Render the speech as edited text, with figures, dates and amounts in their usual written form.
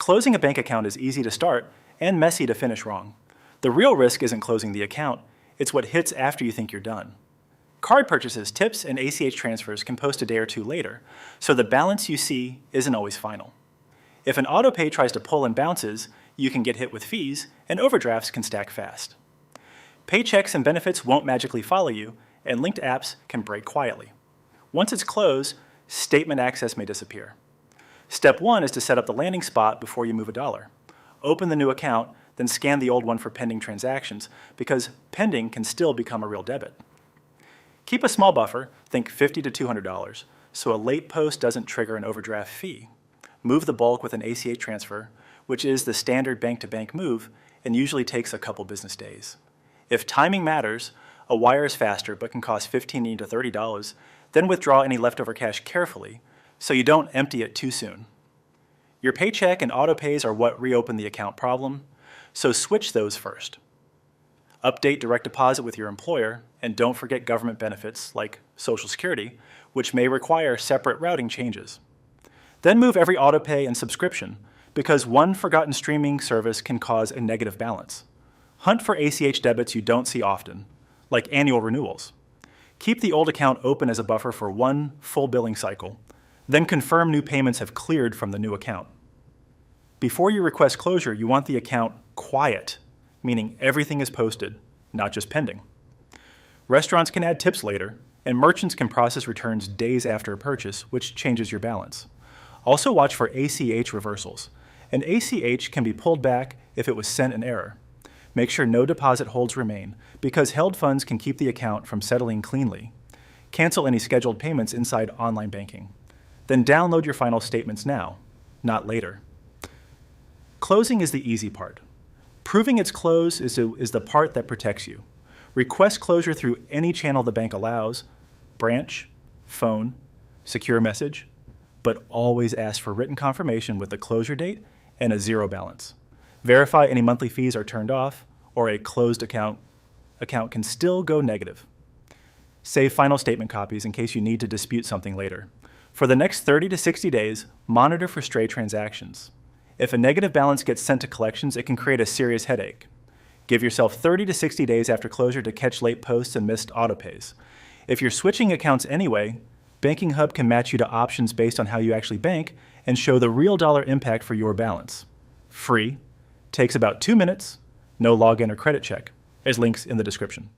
Closing a bank account is easy to start and messy to finish wrong. The real risk isn't closing the account, it's what hits after you think you're done. Card purchases, tips, and ACH transfers can post a day or two later, so the balance you see isn't always final. If an Autopay tries to pull and bounces, you can get hit with fees, and overdrafts can stack fast. Paychecks and benefits won't magically follow you, and linked apps can break quietly. Once it's closed, statement access may disappear. Step 1 is to set up the landing spot before you move $1. Open the new account, then scan the old one for pending transactions, because pending can still become a real debit. Keep a small buffer, think $50 to $200, so a late post doesn't trigger an overdraft fee. Move the bulk with an ACH transfer, which is the standard bank-to-bank move and usually takes a couple business days. If timing matters, a wire is faster but can cost $15 to $30, then withdraw any leftover cash carefully so you don't empty it too soon. Your paycheck and autopays are what reopen the account problem, so switch those first. Update direct deposit with your employer, and don't forget government benefits like Social Security, which may require separate routing changes. Then move every autopay and subscription, because one forgotten streaming service can cause a negative balance. Hunt for ACH debits you don't see often, like annual renewals. Keep the old account open as a buffer for one full billing cycle, then confirm new payments have cleared from the new account. Before you request closure, you want the account quiet, meaning everything is posted, not just pending. Restaurants can add tips later, and merchants can process returns days after a purchase, which changes your balance. Also watch for ACH reversals. An ACH can be pulled back if it was sent in error. Make sure no deposit holds remain, because held funds can keep the account from settling cleanly. Cancel any scheduled payments inside online banking. Then download your final statements now, not later. Closing is the easy part. Proving it's closed is the part that protects you. Request closure through any channel the bank allows, branch, phone, secure message, but always ask for written confirmation with the closure date and a zero balance. Verify any monthly fees are turned off, or a closed account can still go negative. Save final statement copies in case you need to dispute something later. For the next 30 to 60 days, monitor for stray transactions. If a negative balance gets sent to collections, it can create a serious headache. Give yourself 30 to 60 days after closure to catch late posts and missed autopays. If you're switching accounts anyway, BankingHub can match you to options based on how you actually bank and show the real dollar impact for your balance. Free, takes about 2 minutes, no login or credit check. There's links in the description.